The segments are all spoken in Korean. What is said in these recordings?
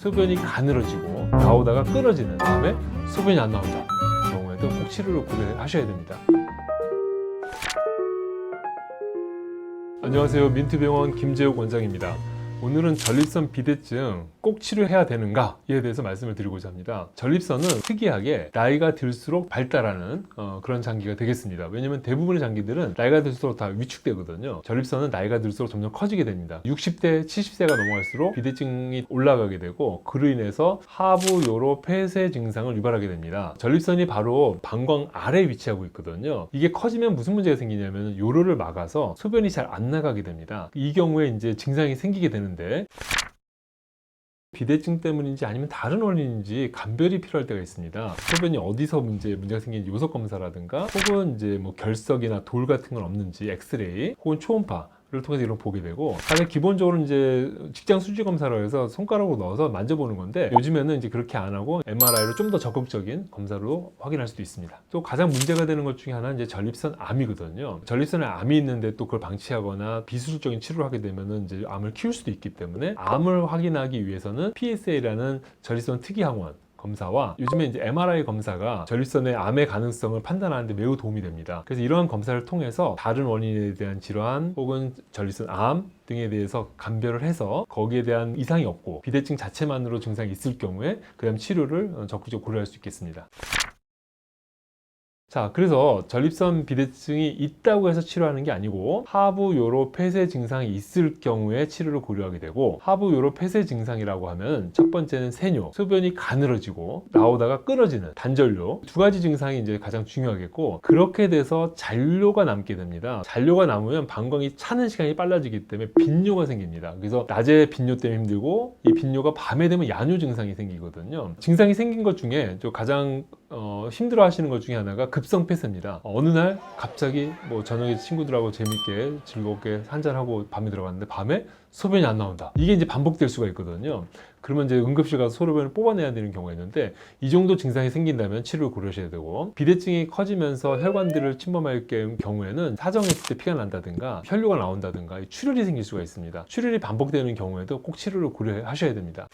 소변이 가늘어지고 나오다가 끊어지는 다음에 소변이 안 나온다 경우에도 꼭 치료를 고려하셔야 됩니다. 안녕하세요, 민트병원 김재욱 원장입니다. 오늘은 전립선 비대증 꼭 치료해야 되는가에 대해서 말씀을 드리고자 합니다. 전립선은 특이하게 나이가 들수록 발달하는 그런 장기가 되겠습니다. 왜냐면 대부분의 장기들은 나이가 들수록 다 위축되거든요. 전립선은 나이가 들수록 점점 커지게 됩니다. 60대, 70세가 넘어갈수록 비대증이 올라가게 되고 그로 인해서 하부 요로 폐쇄 증상을 유발하게 됩니다. 전립선이 바로 방광 아래에 위치하고 있거든요. 이게 커지면 무슨 문제가 생기냐면 요로를 막아서 소변이 잘 안 나가게 됩니다. 이 경우에 이제 증상이 생기게 되는데 비대증 때문인지 아니면 다른 원인인지 감별이 필요할 때가 있습니다. 소변이 어디서 문제가 생기는지 요석 검사라든가 혹은 이제 뭐 결석이나 돌 같은 건 없는지 엑스레이 혹은 초음파 를 통해서 이런 거 보게 되고, 가장 기본적으로 이제 직장 수지 검사로 해서 손가락으로 넣어서 만져보는 건데, 요즘에는 이제 그렇게 안 하고 MRI로 좀 더 적극적인 검사로 확인할 수도 있습니다. 또 가장 문제가 되는 것 중에 하나는 이제 전립선 암이거든요. 전립선에 암이 있는데 또 그걸 방치하거나 비수술적인 치료를 하게 되면은 이제 암을 키울 수도 있기 때문에 암을 확인하기 위해서는 PSA라는 전립선 특이항원 검사와 요즘에 이제 MRI 검사가 전립선의 암의 가능성을 판단하는 데 매우 도움이 됩니다. 그래서 이러한 검사를 통해서 다른 원인에 대한 질환 혹은 전립선 암 등에 대해서 감별을 해서 거기에 대한 이상이 없고 비대증 자체만으로 증상이 있을 경우에 그 다음 치료를 적극적으로 고려할 수 있겠습니다. 자, 그래서 전립선 비대증이 있다고 해서 치료하는 게 아니고 하부 요로 폐쇄 증상이 있을 경우에 치료를 고려하게 되고, 하부 요로 폐쇄 증상이라고 하면 첫 번째는 세뇨, 소변이 가늘어지고 나오다가 끊어지는 단전료, 두 가지 증상이 이제 가장 중요하겠고, 그렇게 돼서 잔뇨가 남게 됩니다. 잔뇨가 남으면 방광이 차는 시간이 빨라지기 때문에 빈뇨가 생깁니다. 그래서 낮에 빈뇨 때문에 힘들고 이 빈뇨가 밤에 되면 야뇨 증상이 생기거든요. 증상이 생긴 것 중에 가장 힘들어 하시는 것 중에 하나가 급성 폐쇄입니다. 어느 날 갑자기 뭐 저녁에 친구들하고 재밌게 즐겁게 한잔하고 밤에 들어갔는데 밤에 소변이 안 나온다. 이게 이제 반복될 수가 있거든요. 그러면 이제 응급실 가서 소변을 뽑아내야 되는 경우가 있는데, 이 정도 증상이 생긴다면 치료를 고려하셔야 되고, 비대증이 커지면서 혈관들을 침범할 경우에는 사정했을 때 피가 난다든가 혈뇨가 나온다든가 출혈이 생길 수가 있습니다. 출혈이 반복되는 경우에도 꼭 치료를 고려하셔야 됩니다.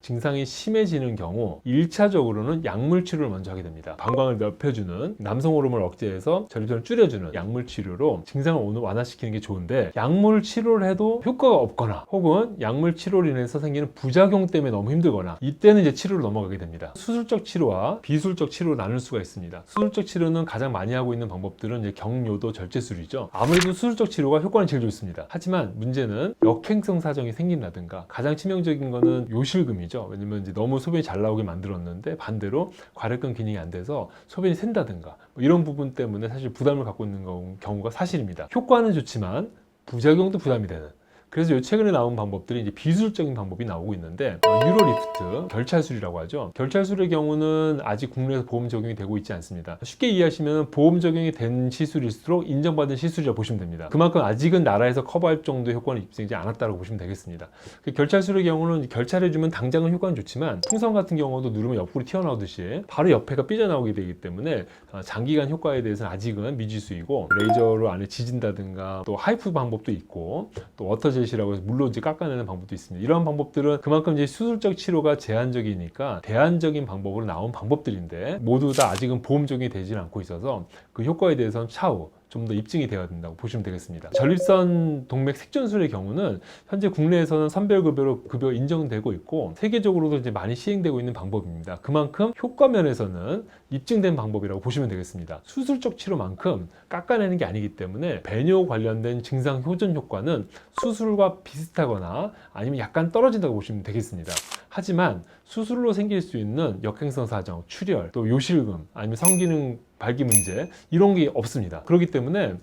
증상이 심해지는 경우 1차적으로는 약물 치료를 먼저 하게 됩니다. 방광을 넓혀주는, 남성 호르몬을 억제해서 전립선을 줄여주는 약물 치료로 증상을 오늘 완화시키는 게 좋은데, 약물 치료를 해도 효과가 없거나 혹은 약물 치료로 인해서 생기는 부작용 때문에 너무 힘들거나, 이때는 이제 치료로 넘어가게 됩니다. 수술적 치료와 비수술적 치료로 나눌 수가 있습니다. 수술적 치료는 가장 많이 하고 있는 방법들은 이제 경요도 절제술이죠. 아무래도 수술적 치료가 효과는 제일 좋습니다. 하지만 문제는 역행성 사정이 생긴다든가, 가장 치명적인 거는 요실금이죠. 왜냐면 이제 너무 소변이 잘 나오게 만들었는데 반대로 괄약근 기능이 안 돼서 소변이 샌다든가 뭐 이런 부분 때문에 사실 부담을 갖고 있는 경우가 사실입니다. 효과는 좋지만 부작용도 부담이 되는, 그래서 최근에 나온 방법들이 이제 비수술적인 방법이 나오고 있는데, 유로리프트, 결찰술이라고 하죠. 결찰술의 경우는 아직 국내에서 보험 적용이 되고 있지 않습니다. 쉽게 이해하시면 보험 적용이 된 시술일수록 인정받은 시술이라고 보시면 됩니다. 그만큼 아직은 나라에서 커버할 정도의 효과는 입증되지 않았다고 보시면 되겠습니다. 결찰술의 경우는 결찰해주면 당장은 효과는 좋지만, 풍선 같은 경우도 누르면 옆구리 튀어나오듯이 바로 옆에가 삐져나오게 되기 때문에 장기간 효과에 대해서는 아직은 미지수이고, 레이저로 안에 지진다든가 또 하이프 방법도 있고 또 워터젤 이라고 해서 물로 이제 깎아내는 방법도 있습니다. 이러한 방법들은 그만큼 이제 수술적 치료가 제한적이니까 대안적인 방법으로 나온 방법들인데, 모두 다 아직은 보험 적용이 되지는 않고 있어서 그 효과에 대해서는 차후 좀 더 입증이 되어야 된다고 보시면 되겠습니다. 전립선 동맥 색전술의 경우는 현재 국내에서는 선별급여로 급여 인정되고 있고, 세계적으로도 이제 많이 시행되고 있는 방법입니다. 그만큼 효과 면에서는 입증된 방법이라고 보시면 되겠습니다. 수술적 치료만큼 깎아내는 게 아니기 때문에 배뇨 관련된 증상 효전 효과는 수술과 비슷하거나 아니면 약간 떨어진다고 보시면 되겠습니다. 하지만 수술로 생길 수 있는 역행성 사정, 출혈, 또 요실금, 아니면 성기능 발기 문제, 이런 게 없습니다. 그렇기 때문에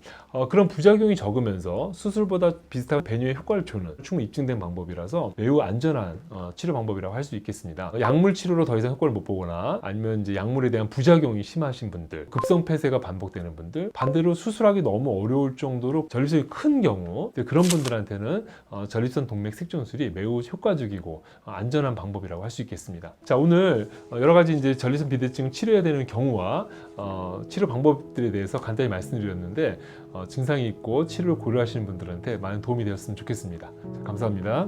그런 부작용이 적으면서 수술보다 비슷한 배뇨의 효과를 주는 충분히 입증된 방법이라서 매우 안전한 치료 방법이라고 할 수 있겠습니다. 약물 치료로 더 이상 효과를 못 보거나 아니면 이제 약물에 대한 부작용이 심하신 분들, 급성 폐쇄가 반복되는 분들, 반대로 수술하기 너무 어려울 정도로 전립선이 큰 경우, 그런 분들한테는 전립선 동맥 색전술이 매우 효과적이고 안전한 방법이라고 할 수 있겠습니다. 자, 오늘 여러 가지 이제 전립선 비대증을 치료해야 되는 경우와 치료 방법들에 대해서 간단히 말씀드렸는데, 증상이 있고 치료를 고려하시는 분들한테 많은 도움이 되었으면 좋겠습니다. 감사합니다.